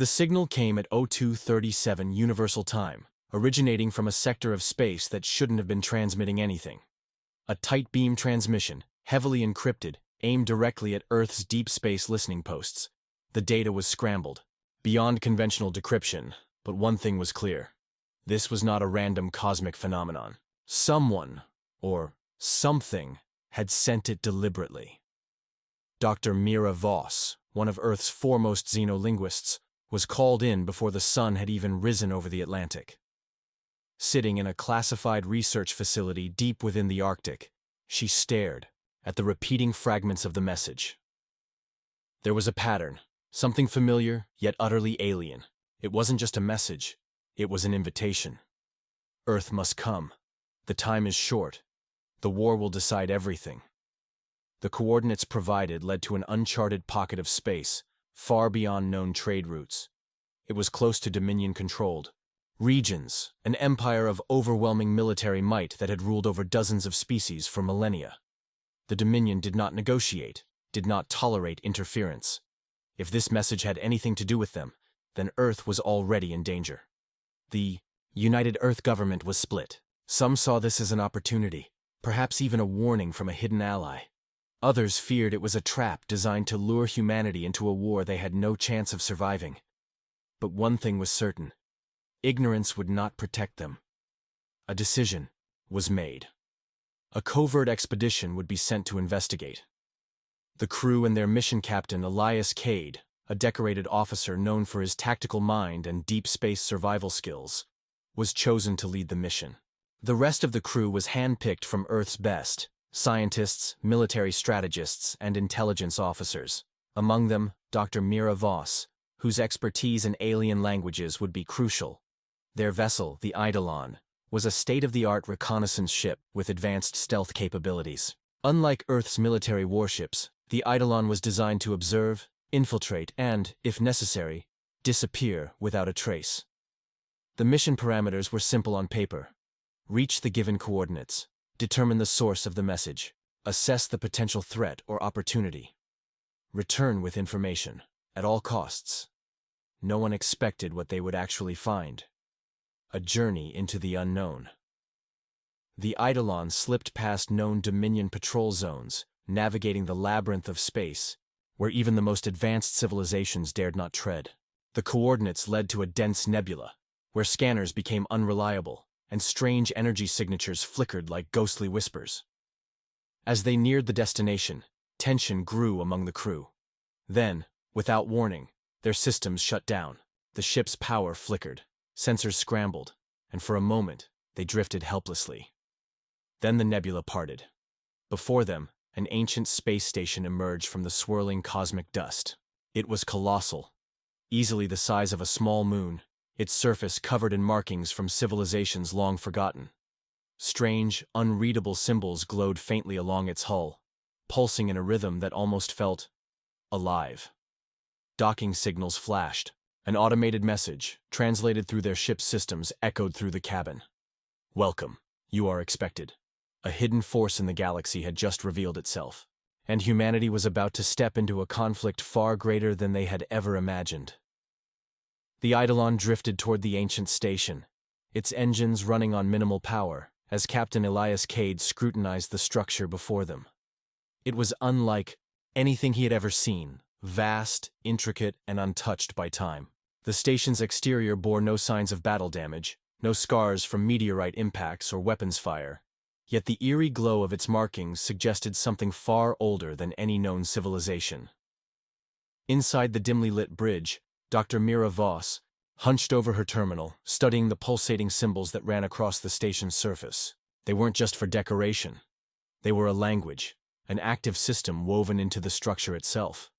The signal came at 02:37 Universal Time, originating from a sector of space that shouldn't have been transmitting anything. A tight beam transmission, heavily encrypted, aimed directly at Earth's deep space listening posts. The data was scrambled, beyond conventional decryption, but one thing was clear. This was not a random cosmic phenomenon. Someone, or something, had sent it deliberately. Dr. Mira Voss, one of Earth's foremost xenolinguists, was called in before the sun had even risen over the Atlantic. Sitting in a classified research facility deep within the Arctic, she stared at the repeating fragments of the message. There was a pattern, something familiar yet utterly alien. It wasn't just a message, it was an invitation. Earth must come. The time is short. The war will decide everything. The coordinates provided led to an uncharted pocket of space, far beyond known trade routes. It was close to Dominion-controlled regions, an empire of overwhelming military might that had ruled over dozens of species for millennia. The Dominion did not negotiate, did not tolerate interference. If this message had anything to do with them, then Earth was already in danger. The United Earth government was split. Some saw this as an opportunity, perhaps even a warning from a hidden ally. Others feared it was a trap designed to lure humanity into a war they had no chance of surviving. But one thing was certain: ignorance would not protect them. A decision was made. A covert expedition would be sent to investigate. The crew and their mission captain, Elias Cade, a decorated officer known for his tactical mind and deep space survival skills, was chosen to lead the mission. The rest of the crew was handpicked from Earth's best: scientists, military strategists, and intelligence officers. Among them, Dr. Mira Voss, whose expertise in alien languages would be crucial. Their vessel, the Eidolon, was a state-of-the-art reconnaissance ship with advanced stealth capabilities. Unlike Earth's military warships, the Eidolon was designed to observe, infiltrate, and, if necessary, disappear without a trace. The mission parameters were simple on paper: reach the given coordinates, determine the source of the message, assess the potential threat or opportunity, return with information, at all costs. No one expected what they would actually find: a journey into the unknown. The Eidolon slipped past known Dominion patrol zones, navigating the labyrinth of space, where even the most advanced civilizations dared not tread. The coordinates led to a dense nebula, where scanners became unreliable, and strange energy signatures flickered like ghostly whispers. As they neared the destination, tension grew among the crew. Then, without warning, their systems shut down. The ship's power flickered, sensors scrambled, and for a moment, they drifted helplessly. Then the nebula parted. Before them, an ancient space station emerged from the swirling cosmic dust. It was colossal, easily the size of a small moon, its surface covered in markings from civilizations long forgotten. Strange, unreadable symbols glowed faintly along its hull, pulsing in a rhythm that almost felt alive. Docking signals flashed. An automated message, translated through their ship's systems, echoed through the cabin. "Welcome. You are expected." A hidden force in the galaxy had just revealed itself, and humanity was about to step into a conflict far greater than they had ever imagined. The Eidolon drifted toward the ancient station, its engines running on minimal power, as Captain Elias Cade scrutinized the structure before them. It was unlike anything he had ever seen, vast, intricate, and untouched by time. The station's exterior bore no signs of battle damage, no scars from meteorite impacts or weapons fire, yet the eerie glow of its markings suggested something far older than any known civilization. Inside the dimly lit bridge, Dr. Mira Voss, hunched over her terminal, studying the pulsating symbols that ran across the station's surface. They weren't just for decoration. They were a language, an active system woven into the structure itself.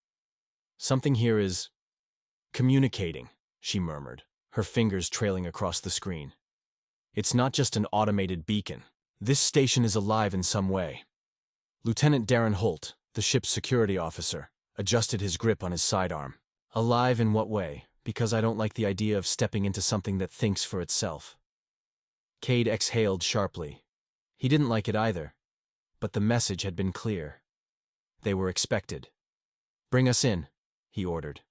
"Something here is communicating," she murmured, her fingers trailing across the screen. "It's not just an automated beacon. This station is alive in some way." Lieutenant Darren Holt, the ship's security officer, adjusted his grip on his sidearm. "Alive in what way? Because I don't like the idea of stepping into something that thinks for itself." Cade exhaled sharply. He didn't like it either, but the message had been clear. They were expected. "Bring us in," he ordered.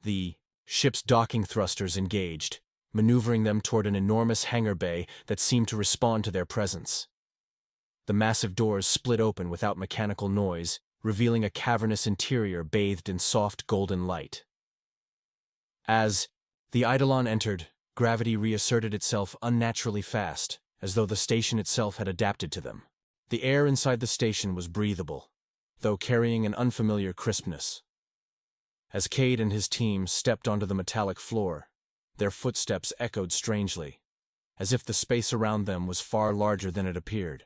The Ship's docking thrusters engaged, maneuvering them toward an enormous hangar bay that seemed to respond to their presence. The massive doors split open without mechanical noise, revealing a cavernous interior bathed in soft golden light. As the Eidolon entered, gravity reasserted itself unnaturally fast, as though the station itself had adapted to them. The air inside the station was breathable, though carrying an unfamiliar crispness. As Cade and his team stepped onto the metallic floor, their footsteps echoed strangely, as if the space around them was far larger than it appeared.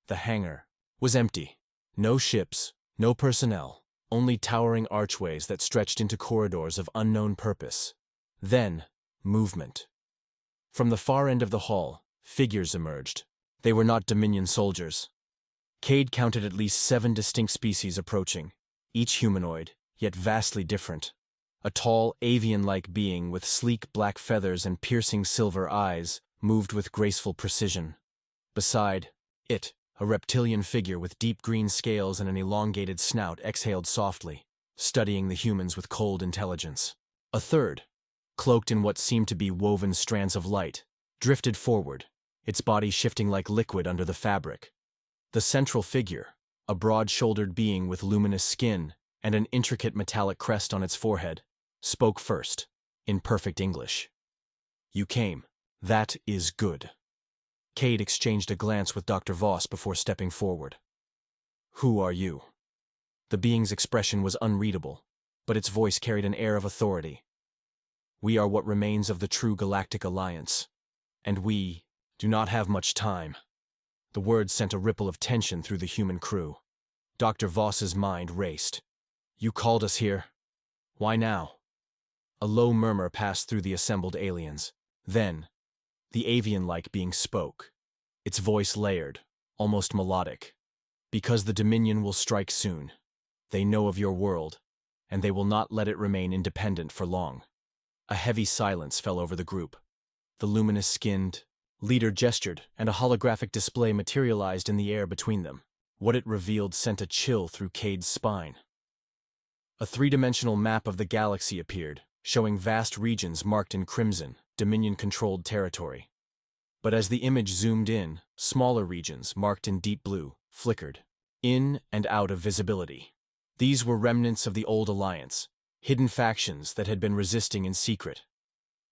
The hangar was empty. No ships, no personnel, only towering archways that stretched into corridors of unknown purpose. Then, movement. From the far end of the hall, figures emerged. They were not Dominion soldiers. Cade counted at least 7 distinct species approaching, each humanoid, yet vastly different. A tall, avian-like being with sleek black feathers and piercing silver eyes moved with graceful precision. Beside it, a reptilian figure with deep green scales and an elongated snout exhaled softly, studying the humans with cold intelligence. A third, cloaked in what seemed to be woven strands of light, drifted forward, its body shifting like liquid under the fabric. The central figure, a broad-shouldered being with luminous skin and an intricate metallic crest on its forehead, spoke first, in perfect English. "You came. That is good." Cade exchanged a glance with Dr. Voss before stepping forward. "Who are you?" The being's expression was unreadable, but its voice carried an air of authority. "We are what remains of the true Galactic Alliance, and we do not have much time." The words sent a ripple of tension through the human crew. Dr. Voss's mind raced. "You called us here? Why now?" A low murmur passed through the assembled aliens. Then, the avian-like being spoke, its voice layered, almost melodic. "Because the Dominion will strike soon. They know of your world, and they will not let it remain independent for long." A heavy silence fell over the group. The luminous-skinned leader gestured, and a holographic display materialized in the air between them. What it revealed sent a chill through Cade's spine. A 3-dimensional map of the galaxy appeared, showing vast regions marked in crimson, Dominion-controlled territory. But as the image zoomed in, smaller regions, marked in deep blue, flickered, in and out of visibility. These were remnants of the old alliance, hidden factions that had been resisting in secret.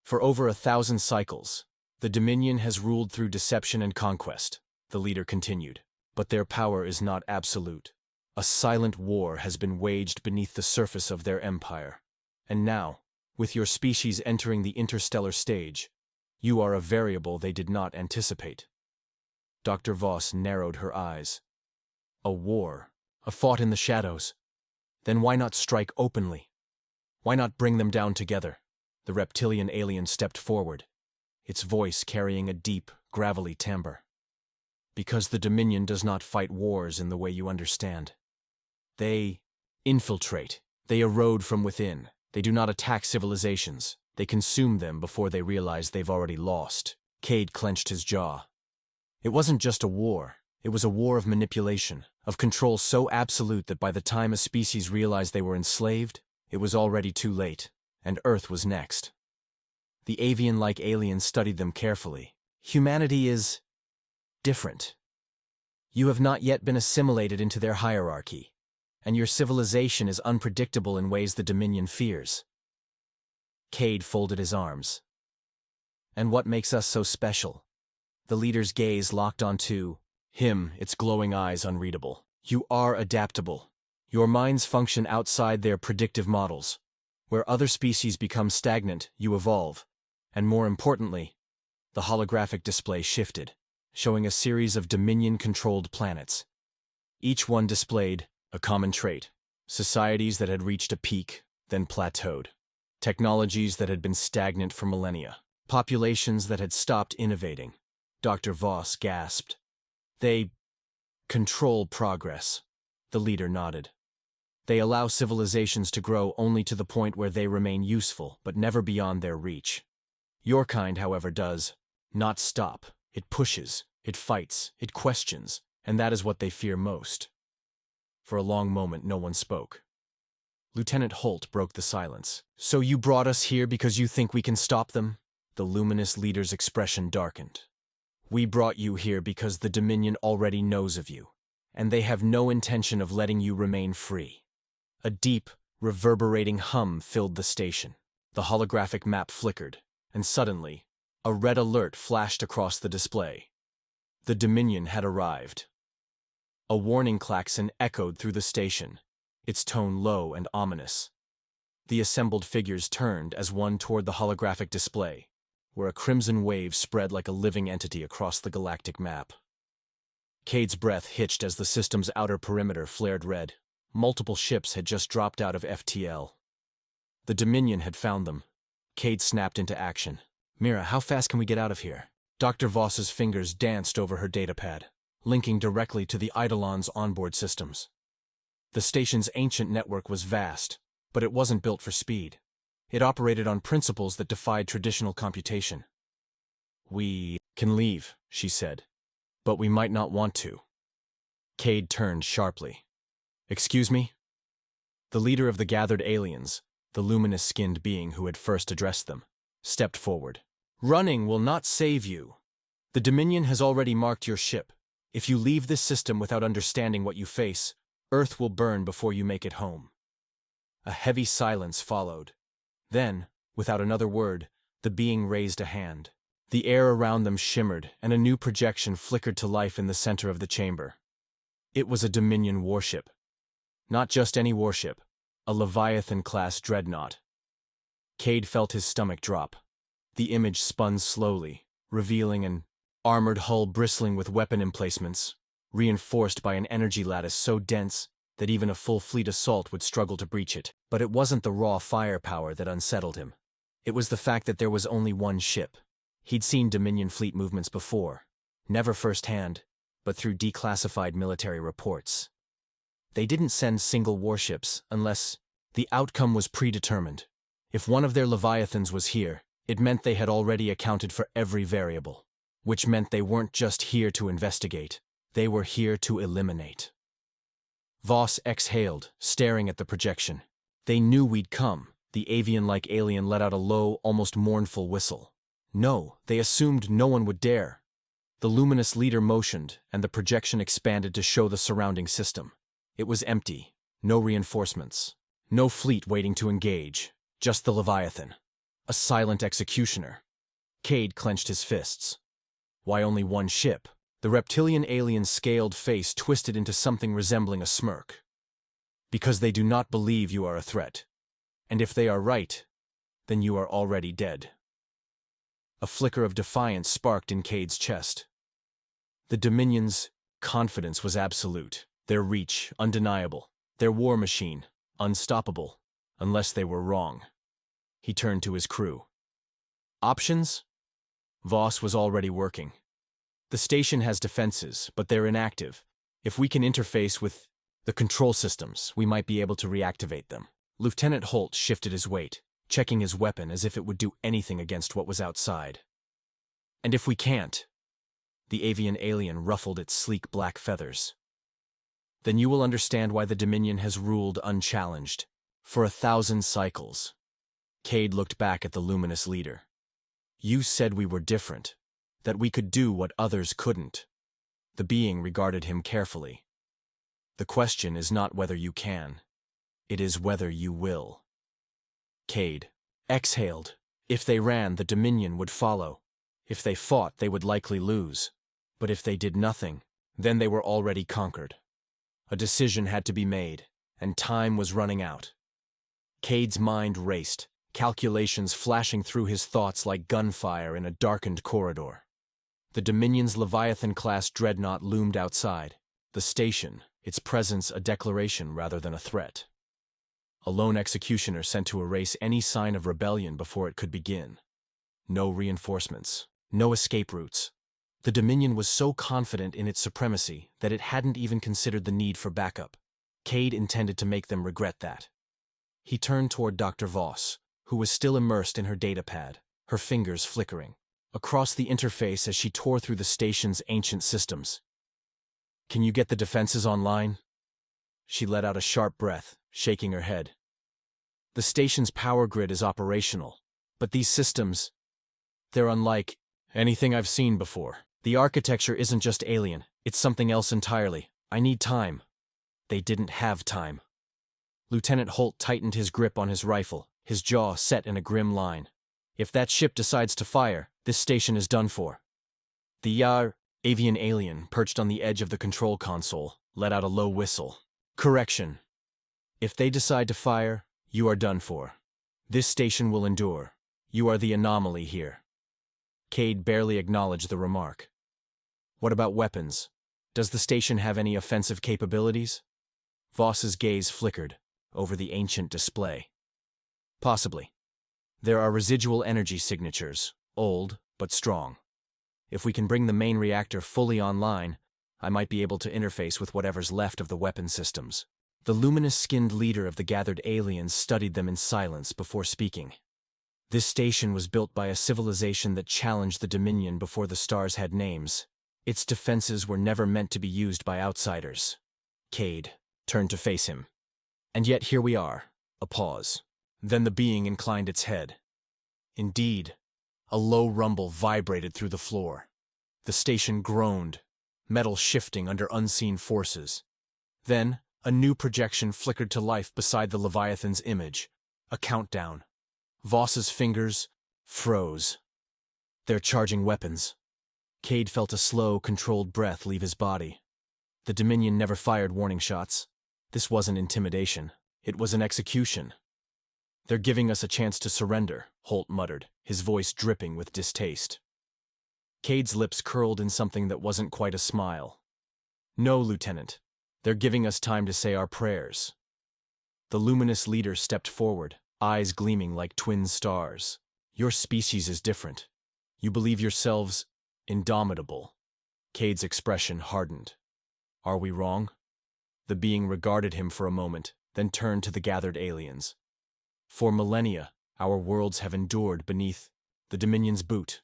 For over 1,000 cycles, the Dominion has ruled through deception and conquest, the leader continued. But their power is not absolute. A silent war has been waged beneath the surface of their empire. And now, with your species entering the interstellar stage, you are a variable they did not anticipate. Dr. Voss narrowed her eyes. A war, a fought in the shadows. Then why not strike openly? Why not bring them down together? The reptilian alien stepped forward, its voice carrying a deep, gravelly timbre. "Because the Dominion does not fight wars in the way you understand. They infiltrate. They erode from within. They do not attack civilizations. They consume them before they realize they've already lost." Cade clenched his jaw. It wasn't just a war. It was a war of manipulation, of control so absolute that by the time a species realized they were enslaved, it was already too late, and Earth was next. The avian-like aliens studied them carefully. "Humanity is different. You have not yet been assimilated into their hierarchy, and your civilization is unpredictable in ways the Dominion fears." Cade folded his arms. "And what makes us so special?" The leader's gaze locked onto him, its glowing eyes unreadable. "You are adaptable. Your minds function outside their predictive models. Where other species become stagnant, you evolve. And more importantly," the holographic display shifted, showing a series of Dominion-controlled planets. Each one displayed a common trait: societies that had reached a peak, then plateaued. Technologies that had been stagnant for millennia. Populations that had stopped innovating. Dr. Voss gasped. "They control progress." The leader nodded. "They allow civilizations to grow only to the point where they remain useful, but never beyond their reach. Your kind, however, does not stop. It pushes, it fights, it questions, and that is what they fear most." For a long moment, no one spoke. Lieutenant Holt broke the silence. "So you brought us here because you think we can stop them?" The luminous leader's expression darkened. "We brought you here because the Dominion already knows of you, and they have no intention of letting you remain free." A deep, reverberating hum filled the station. The holographic map flickered, and suddenly, a red alert flashed across the display. The Dominion had arrived. A warning klaxon echoed through the station, its tone low and ominous. The assembled figures turned as one toward the holographic display, where a crimson wave spread like a living entity across the galactic map. Cade's breath hitched as the system's outer perimeter flared red. Multiple ships had just dropped out of FTL. The Dominion had found them. Cade snapped into action. "Mira, how fast can we get out of here?" Dr. Voss's fingers danced over her datapad, linking directly to the Eidolon's onboard systems. The station's ancient network was vast, but it wasn't built for speed. It operated on principles that defied traditional computation. "We can leave," she said, "but we might not want to." Cade turned sharply. "Excuse me?" The leader of the gathered aliens, the luminous-skinned being who had first addressed them, stepped forward. "Running will not save you. The Dominion has already marked your ship. If you leave this system without understanding what you face, Earth will burn before you make it home." A heavy silence followed. Then, without another word, the being raised a hand. The air around them shimmered, and a new projection flickered to life in the center of the chamber. It was a Dominion warship. Not just any warship, a Leviathan-class dreadnought. Cade felt his stomach drop. The image spun slowly, revealing an armored hull bristling with weapon emplacements, reinforced by an energy lattice so dense that even a full fleet assault would struggle to breach it. But it wasn't the raw firepower that unsettled him. It was the fact that there was only one ship. He'd seen Dominion fleet movements before, never firsthand, but through declassified military reports. They didn't send single warships unless the outcome was predetermined. If one of their Leviathans was here, it meant they had already accounted for every variable, which meant they weren't just here to investigate, they were here to eliminate. Voss exhaled, staring at the projection. "They knew we'd come." The avian-like alien let out a low, almost mournful whistle. "No, they assumed no one would dare." The luminous leader motioned, and the projection expanded to show the surrounding system. It was empty, no reinforcements, no fleet waiting to engage, just the Leviathan. A silent executioner. Cade clenched his fists. Why only one ship? The reptilian alien's scaled face twisted into something resembling a smirk. "Because they do not believe you are a threat. And if they are right, then you are already dead." A flicker of defiance sparked in Cade's chest. The Dominion's confidence was absolute, their reach undeniable, their war machine unstoppable, unless they were wrong. He turned to his crew. "Options?" Voss was already working. "The station has defenses, but they're inactive. If we can interface with the control systems, we might be able to reactivate them." Lieutenant Holt shifted his weight, checking his weapon as if it would do anything against what was outside. "And if we can't?" The avian alien ruffled its sleek black feathers. "Then you will understand why the Dominion has ruled unchallenged. For 1,000 cycles." Cade looked back at the luminous leader. "You said we were different, that we could do what others couldn't." The being regarded him carefully. "The question is not whether you can. It is whether you will." Cade exhaled. If they ran, the Dominion would follow. If they fought, they would likely lose. But if they did nothing, then they were already conquered. A decision had to be made, and time was running out. Cade's mind raced, calculations flashing through his thoughts like gunfire in a darkened corridor. The Dominion's Leviathan-class dreadnought loomed outside. The station, its presence a declaration rather than a threat. A lone executioner sent to erase any sign of rebellion before it could begin. No reinforcements, no escape routes. The Dominion was so confident in its supremacy that it hadn't even considered the need for backup. Cade intended to make them regret that. He turned toward Dr. Voss, who was still immersed in her datapad, her fingers flickering, across the interface as she tore through the station's ancient systems. "Can you get the defenses online?" She let out a sharp breath, shaking her head. The station's power grid is operational, but these systems, they're unlike anything I've seen before. The architecture isn't just alien, it's something else entirely. I need time. They didn't have time. Lieutenant Holt tightened his grip on his rifle, his jaw set in a grim line. If that ship decides to fire, this station is done for. The avian alien, perched on the edge of the control console, let out a low whistle. Correction. If they decide to fire, you are done for. This station will endure. You are the anomaly here. Cade barely acknowledged the remark. What about weapons? Does the station have any offensive capabilities? Voss's gaze flickered over the ancient display. Possibly. There are residual energy signatures, old but strong. If we can bring the main reactor fully online, I might be able to interface with whatever's left of the weapon systems. The luminous-skinned leader of the gathered aliens studied them in silence before speaking. This station was built by a civilization that challenged the Dominion before the stars had names. Its defenses were never meant to be used by outsiders. Cade turned to face him. And yet here we are. A pause. Then the being inclined its head. Indeed, a low rumble vibrated through the floor. The station groaned, metal shifting under unseen forces. Then, a new projection flickered to life beside the Leviathan's image. A countdown. Voss's fingers froze. They're charging weapons. Cade felt a slow, controlled breath leave his body. The Dominion never fired warning shots. This wasn't intimidation. It was an execution. They're giving us a chance to surrender, Holt muttered, his voice dripping with distaste. Cade's lips curled in something that wasn't quite a smile. No, Lieutenant. They're giving us time to say our prayers. The luminous leader stepped forward, eyes gleaming like twin stars. Your species is different. You believe yourselves indomitable. Cade's expression hardened. Are we wrong? The being regarded him for a moment, then turned to the gathered aliens. For millennia, our worlds have endured beneath the Dominion's boot.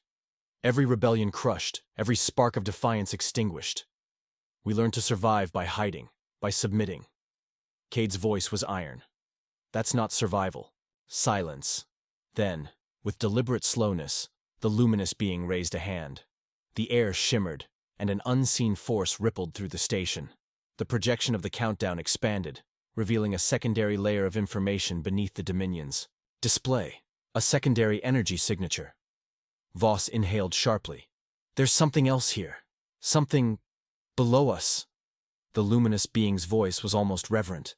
Every rebellion crushed, every spark of defiance extinguished. We learned to survive by hiding, by submitting. Cade's voice was iron. That's not survival. Silence. Then, with deliberate slowness, the luminous being raised a hand. The air shimmered, and an unseen force rippled through the station. The projection of the countdown expanded, revealing a secondary layer of information beneath the Dominion's display. A secondary energy signature. Voss inhaled sharply. There's something else here. Something below us. The luminous being's voice was almost reverent.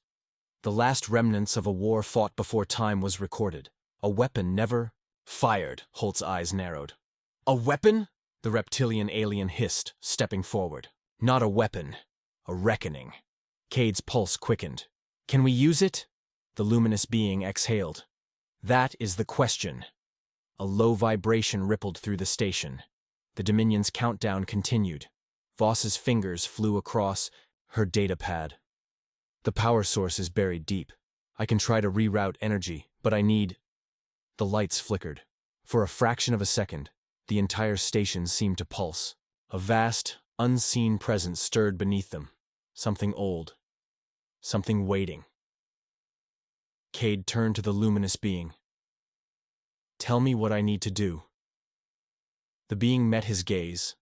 The last remnants of a war fought before time was recorded. A weapon never fired. Holt's eyes narrowed. A weapon? The reptilian alien hissed, stepping forward. Not a weapon. A reckoning. Cade's pulse quickened. Can we use it? The luminous being exhaled. That is the question. A low vibration rippled through the station. The Dominion's countdown continued. Voss's fingers flew across her datapad. The power source is buried deep. I can try to reroute energy, but I need... The lights flickered. For a fraction of a second, the entire station seemed to pulse. A vast, unseen presence stirred beneath them. Something old. Something waiting. Cade turned to the luminous being. Tell me what I need to do. The being met his gaze,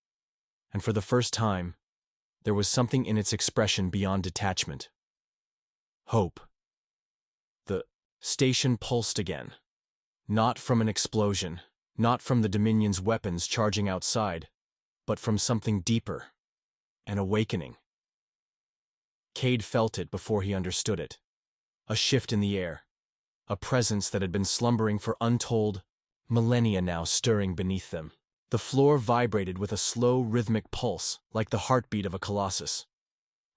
and for the first time, there was something in its expression beyond detachment. Hope. The station pulsed again. Not from an explosion, not from the Dominion's weapons charging outside, but from something deeper. An awakening. Cade felt it before he understood it. A shift in the air. A presence that had been slumbering for untold millennia now stirring beneath them. The floor vibrated with a slow, rhythmic pulse, like the heartbeat of a colossus.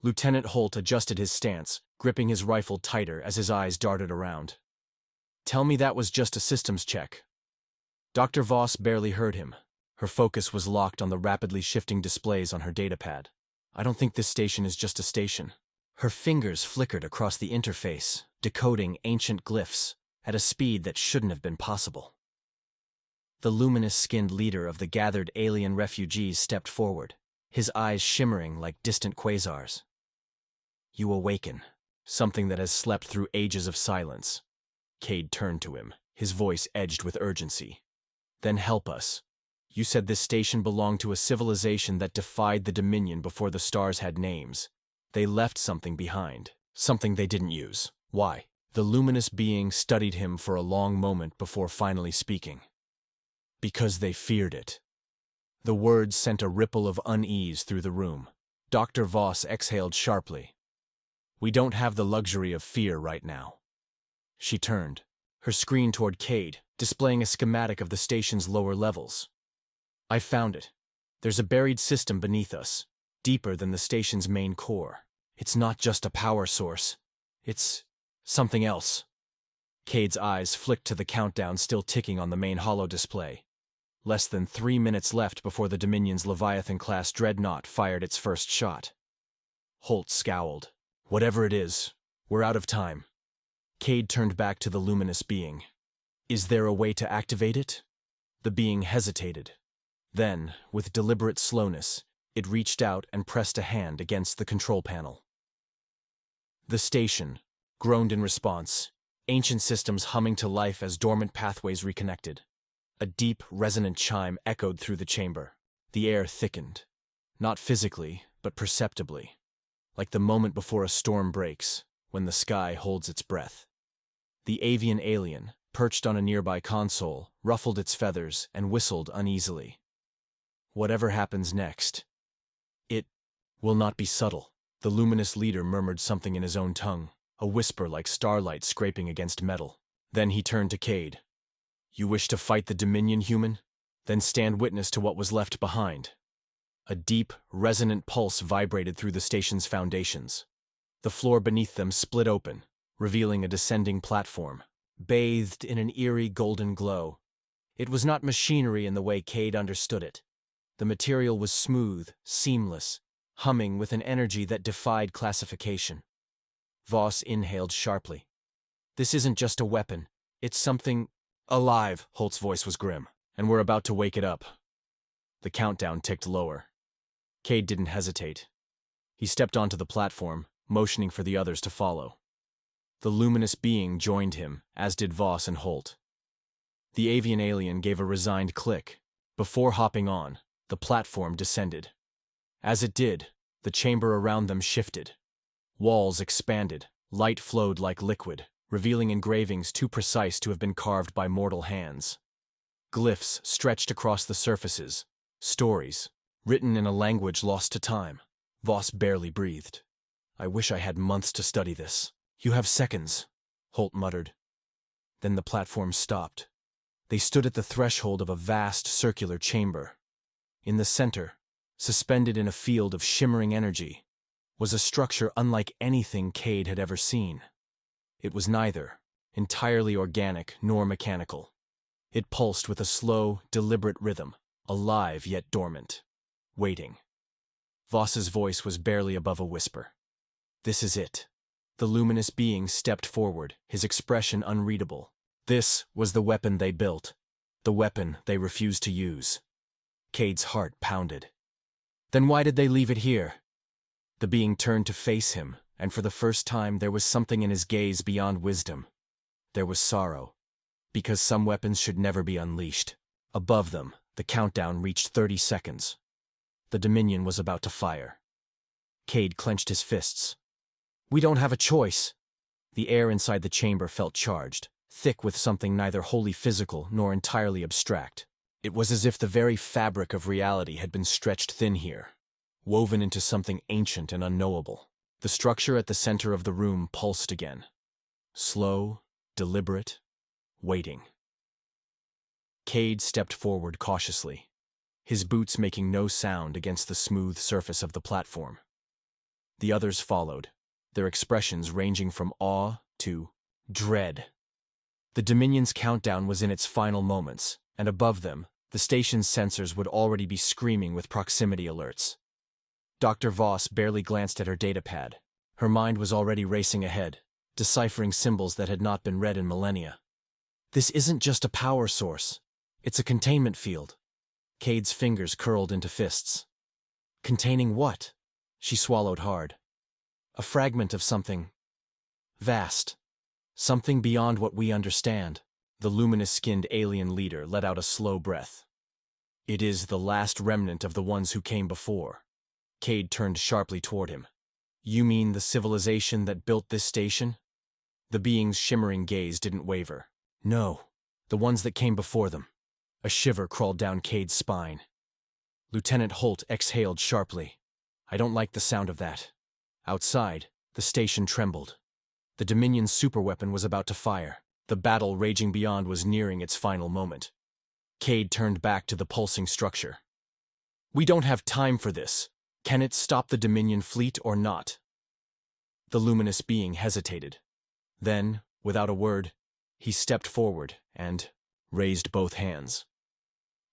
Lieutenant Holt adjusted his stance, gripping his rifle tighter as his eyes darted around. Tell me that was just a systems check. Dr. Voss barely heard him. Her focus was locked on the rapidly shifting displays on her datapad. I don't think this station is just a station. Her fingers flickered across the interface, decoding ancient glyphs at a speed that shouldn't have been possible. The luminous-skinned leader of the gathered alien refugees stepped forward, his eyes shimmering like distant quasars. You awaken, something that has slept through ages of silence. Cade turned to him, his voice edged with urgency. Then help us. You said this station belonged to a civilization that defied the Dominion before the stars had names. They left something behind, something they didn't use. Why? The luminous being studied him for a long moment before finally speaking. Because they feared it. The words sent a ripple of unease through the room. Dr. Voss exhaled sharply. We don't have the luxury of fear right now. She turned, her screen toward Cade, displaying a schematic of the station's lower levels. I found it. There's a buried system beneath us, deeper than the station's main core. It's not just a power source. It's something else. Cade's eyes flicked to the countdown still ticking on the main holo display. Less than 3 minutes left before the Dominion's Leviathan-class dreadnought fired its first shot. Holt scowled. Whatever it is, we're out of time. Cade turned back to the luminous being. Is there a way to activate it? The being hesitated. Then, with deliberate slowness, it reached out and pressed a hand against the control panel. The station groaned in response, ancient systems humming to life as dormant pathways reconnected. A deep, resonant chime echoed through the chamber. The air thickened. Not physically, but perceptibly. Like the moment before a storm breaks, when the sky holds its breath. The avian alien, perched on a nearby console, ruffled its feathers and whistled uneasily. Whatever happens next, it will not be subtle. The luminous leader murmured something in his own tongue, a whisper like starlight scraping against metal. Then he turned to Cade. You wish to fight the Dominion, human? Then stand witness to what was left behind. A deep, resonant pulse vibrated through the station's foundations. The floor beneath them split open, revealing a descending platform, bathed in an eerie golden glow. It was not machinery in the way Cade understood it. The material was smooth, seamless, humming with an energy that defied classification. Voss inhaled sharply. This isn't just a weapon. It's something alive, Holt's voice was grim, and we're about to wake it up. The countdown ticked lower. Cade didn't hesitate. He stepped onto the platform, motioning for the others to follow. The luminous being joined him, as did Voss and Holt. The avian alien gave a resigned click. Before hopping on, the platform descended. As it did, the chamber around them shifted. Walls expanded, light flowed like liquid, revealing engravings too precise to have been carved by mortal hands. Glyphs stretched across the surfaces, stories, written in a language lost to time. Voss barely breathed. I wish I had months to study this. You have seconds, Holt muttered. Then the platform stopped. They stood at the threshold of a vast circular chamber. In the center, suspended in a field of shimmering energy, was a structure unlike anything Cade had ever seen. It was neither entirely organic nor mechanical. It pulsed with a slow, deliberate rhythm, alive yet dormant, waiting. Voss's voice was barely above a whisper. This is it. The luminous being stepped forward, his expression unreadable. This was the weapon they built, the weapon they refused to use. Cade's heart pounded. Then why did they leave it here? The being turned to face him, and for the first time there was something in his gaze beyond wisdom. There was sorrow, because some weapons should never be unleashed. Above them, the countdown reached 30 seconds. The Dominion was about to fire. Cade clenched his fists. We don't have a choice. The air inside the chamber felt charged, thick with something neither wholly physical nor entirely abstract. It was as if the very fabric of reality had been stretched thin here, woven into something ancient and unknowable. The structure at the center of the room pulsed again. Slow, deliberate, waiting. Cade stepped forward cautiously, his boots making no sound against the smooth surface of the platform. The others followed, their expressions ranging from awe to dread. The Dominion's countdown was in its final moments, and above them, the station's sensors would already be screaming with proximity alerts. Dr. Voss barely glanced at her datapad. Her mind was already racing ahead, deciphering symbols that had not been read in millennia. This isn't just a power source. It's a containment field. Cade's fingers curled into fists. Containing what? She swallowed hard. A fragment of something vast. Something beyond what we understand. The luminous-skinned alien leader let out a slow breath. It is the last remnant of the ones who came before. Cade turned sharply toward him. You mean the civilization that built this station? The being's shimmering gaze didn't waver. No, the ones that came before them. A shiver crawled down Cade's spine. Lieutenant Holt exhaled sharply. I don't like the sound of that. Outside, the station trembled. The Dominion's superweapon was about to fire. The battle raging beyond was nearing its final moment. Cade turned back to the pulsing structure. We don't have time for this. Can it stop the Dominion fleet or not? The luminous being hesitated. Then, without a word, he stepped forward and raised both hands.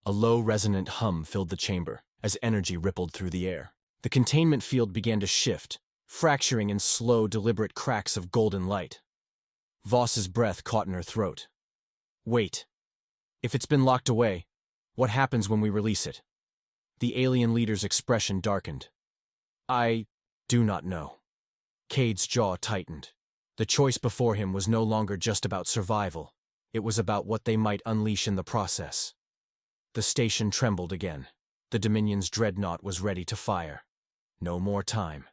A low, resonant hum filled the chamber as energy rippled through the air. The containment field began to shift, fracturing in slow, deliberate cracks of golden light. Voss's breath caught in her throat. Wait. If it's been locked away, what happens when we release it? The alien leader's expression darkened. I do not know. Cade's jaw tightened. The choice before him was no longer just about survival. It was about what they might unleash in the process. The station trembled again. The Dominion's dreadnought was ready to fire. No more time.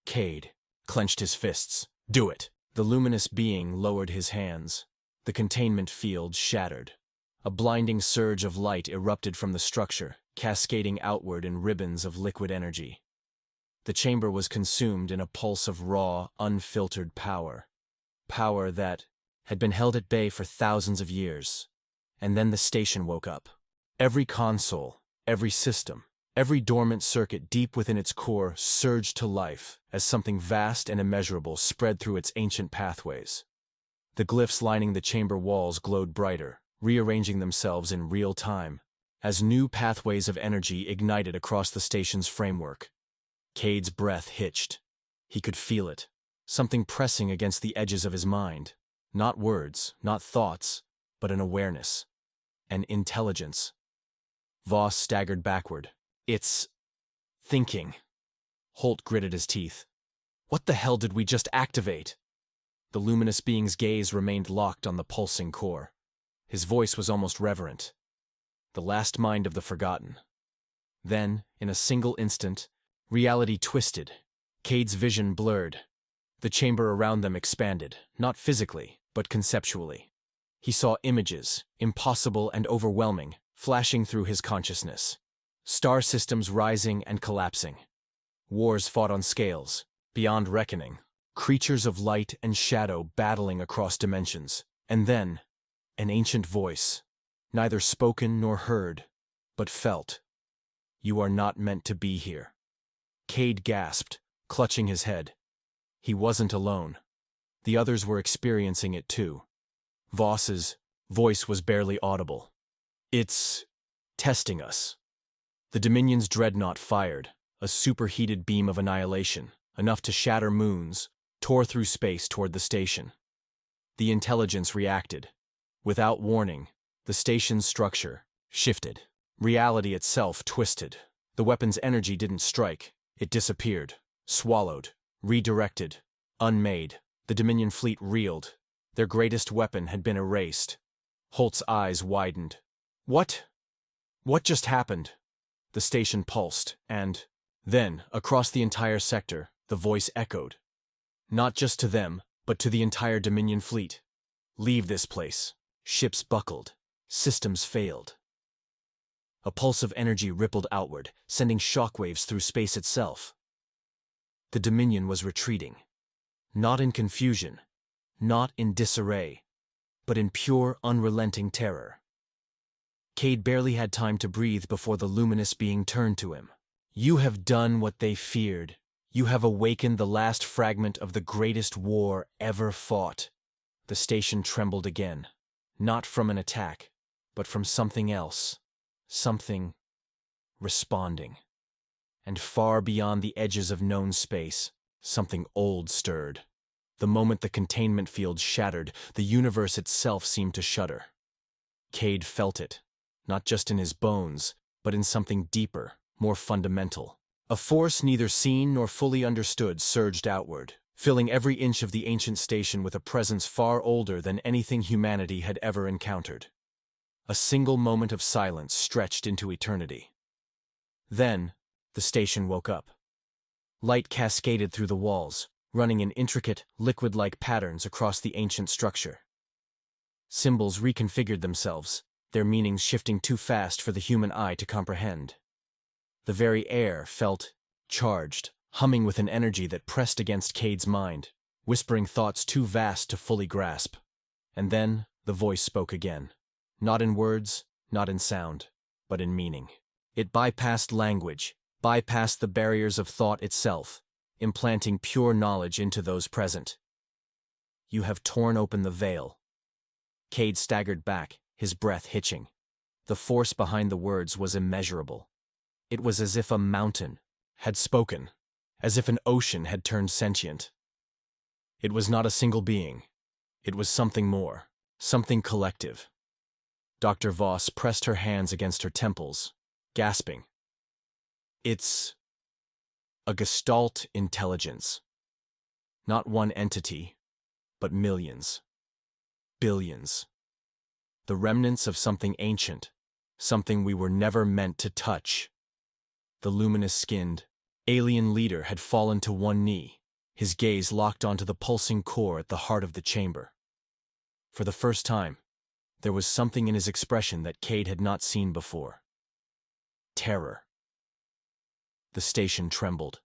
Cade clenched his fists. Do it! The luminous being lowered his hands. The containment field shattered. A blinding surge of light erupted from the structure, cascading outward in ribbons of liquid energy. The chamber was consumed in a pulse of raw, unfiltered power. Power that had been held at bay for thousands of years. And then the station woke up. Every console, every system, every dormant circuit deep within its core surged to life as something vast and immeasurable spread through its ancient pathways. The glyphs lining the chamber walls glowed brighter, rearranging themselves in real time, as new pathways of energy ignited across the station's framework. Cade's breath hitched. He could feel it, something pressing against the edges of his mind. Not words, not thoughts, but an awareness. An intelligence. Voss staggered backward. It's thinking. Holt gritted his teeth. What the hell did we just activate? The luminous being's gaze remained locked on the pulsing core. His voice was almost reverent. The last mind of the forgotten. Then, in a single instant, reality twisted. Cade's vision blurred. The chamber around them expanded, not physically, but conceptually. He saw images, impossible and overwhelming, flashing through his consciousness. Star systems rising and collapsing. Wars fought on scales, beyond reckoning. Creatures of light and shadow battling across dimensions. And then, an ancient voice, neither spoken nor heard, but felt. You are not meant to be here. Cade gasped, clutching his head. He wasn't alone. The others were experiencing it too. Voss's voice was barely audible. It's testing us. The Dominion's dreadnought fired, a superheated beam of annihilation, enough to shatter moons, tore through space toward the station. The intelligence reacted. Without warning, the station's structure shifted. Reality itself twisted. The weapon's energy didn't strike. It disappeared, swallowed, redirected, unmade. The Dominion fleet reeled. Their greatest weapon had been erased. Holt's eyes widened. What? What just happened? The station pulsed, and then, across the entire sector, the voice echoed. Not just to them, but to the entire Dominion fleet. Leave this place. Ships buckled. Systems failed. A pulse of energy rippled outward, sending shockwaves through space itself. The Dominion was retreating. Not in confusion, not in disarray, but in pure, unrelenting terror. Cade barely had time to breathe before the luminous being turned to him. You have done what they feared. You have awakened the last fragment of the greatest war ever fought. The station trembled again, not from an attack, but from something else. Something responding. And far beyond the edges of known space, something old stirred. The moment the containment field shattered, the universe itself seemed to shudder. Cade felt it, not just in his bones, but in something deeper, more fundamental. A force neither seen nor fully understood surged outward, filling every inch of the ancient station with a presence far older than anything humanity had ever encountered. A single moment of silence stretched into eternity. Then, the station woke up. Light cascaded through the walls, running in intricate, liquid-like patterns across the ancient structure. Symbols reconfigured themselves, their meanings shifting too fast for the human eye to comprehend. The very air felt charged, humming with an energy that pressed against Cade's mind, whispering thoughts too vast to fully grasp. And then, the voice spoke again. Not in words, not in sound, but in meaning. It bypassed language, bypassed the barriers of thought itself, implanting pure knowledge into those present. You have torn open the veil. Cade staggered back, his breath hitching. The force behind the words was immeasurable. It was as if a mountain had spoken, as if an ocean had turned sentient. It was not a single being. It was something more, something collective. Dr. Voss pressed her hands against her temples, gasping. It's a Gestalt intelligence. Not one entity, but millions. Billions. The remnants of something ancient, something we were never meant to touch. The luminous-skinned, alien leader had fallen to one knee, his gaze locked onto the pulsing core at the heart of the chamber. For the first time, there was something in his expression that Cade had not seen before. Terror. The station trembled.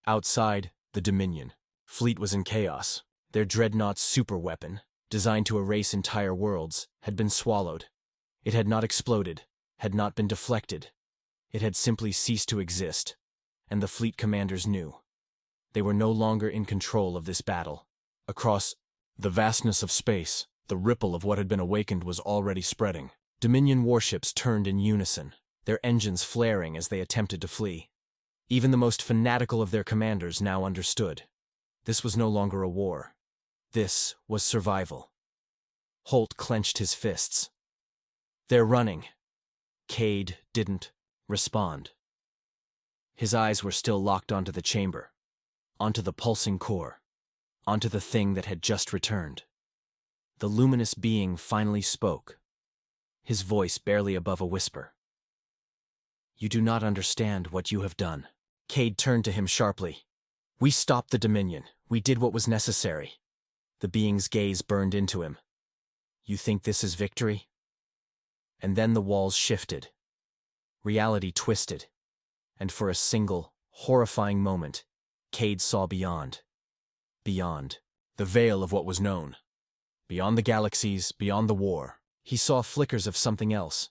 Outside, the Dominion fleet was in chaos. Their dreadnought's superweapon, designed to erase entire worlds, had been swallowed. It had not exploded, had not been deflected. It had simply ceased to exist, and the fleet commanders knew. They were no longer in control of this battle. Across the vastness of space, the ripple of what had been awakened was already spreading. Dominion warships turned in unison, their engines flaring as they attempted to flee. Even the most fanatical of their commanders now understood. This was no longer a war. This was survival. Holt clenched his fists. They're running. Cade didn't respond. His eyes were still locked onto the chamber, onto the pulsing core, onto the thing that had just returned. The luminous being finally spoke, his voice barely above a whisper. You do not understand what you have done. Cade turned to him sharply. We stopped the Dominion. We did what was necessary. The being's gaze burned into him. You think this is victory? And then the walls shifted. Reality twisted. And for a single, horrifying moment, Cade saw beyond. Beyond. The veil of what was known. Beyond the galaxies, beyond the war. He saw flickers of something else.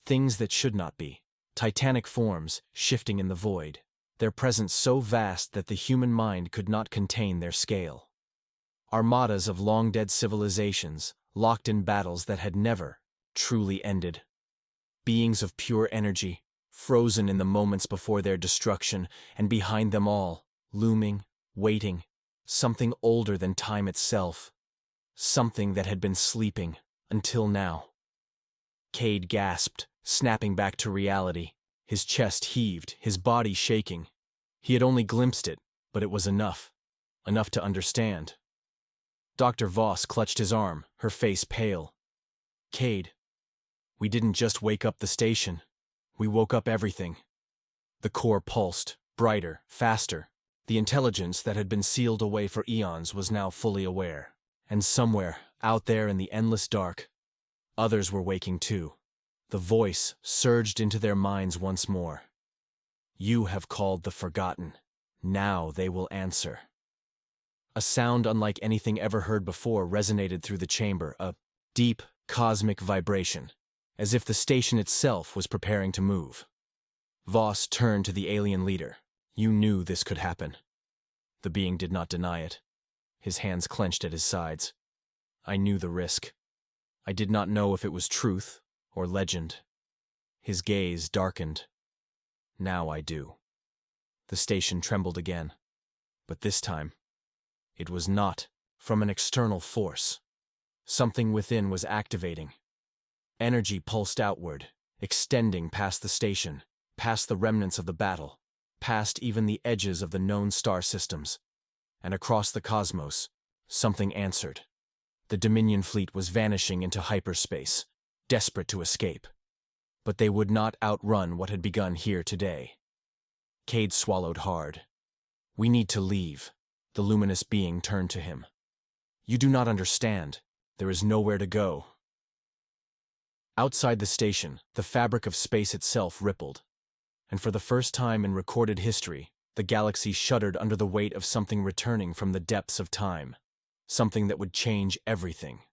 Things that should not be. Titanic forms, shifting in the void. Their presence so vast that the human mind could not contain their scale. Armadas of long-dead civilizations, locked in battles that had never truly ended. Beings of pure energy, frozen in the moments before their destruction, and behind them all, looming, waiting, something older than time itself. Something that had been sleeping, until now. Cade gasped, snapping back to reality. His chest heaved, his body shaking. He had only glimpsed it, but it was enough. Enough to understand. Dr. Voss clutched his arm, her face pale. Cade, we didn't just wake up the station. We woke up everything. The core pulsed, brighter, faster. The intelligence that had been sealed away for eons was now fully aware. And somewhere, out there in the endless dark, others were waking too. The voice surged into their minds once more. You have called the forgotten. Now they will answer. A sound unlike anything ever heard before resonated through the chamber, a deep, cosmic vibration, as if the station itself was preparing to move. Voss turned to the alien leader. You knew this could happen. The being did not deny it. His hands clenched at his sides. I knew the risk. I did not know if it was truth or legend. His gaze darkened. Now I do. The station trembled again. But this time, it was not from an external force. Something within was activating. Energy pulsed outward, extending past the station, past the remnants of the battle, past even the edges of the known star systems. and across the cosmos, something answered. The Dominion fleet was vanishing into hyperspace, desperate to escape. But they would not outrun what had begun here today. Cade swallowed hard. "We need to leave." The luminous being turned to him. "You do not understand. There is nowhere to go." Outside the station, the fabric of space itself rippled. And for the first time in recorded history, the galaxy shuddered under the weight of something returning from the depths of time. Something that would change everything.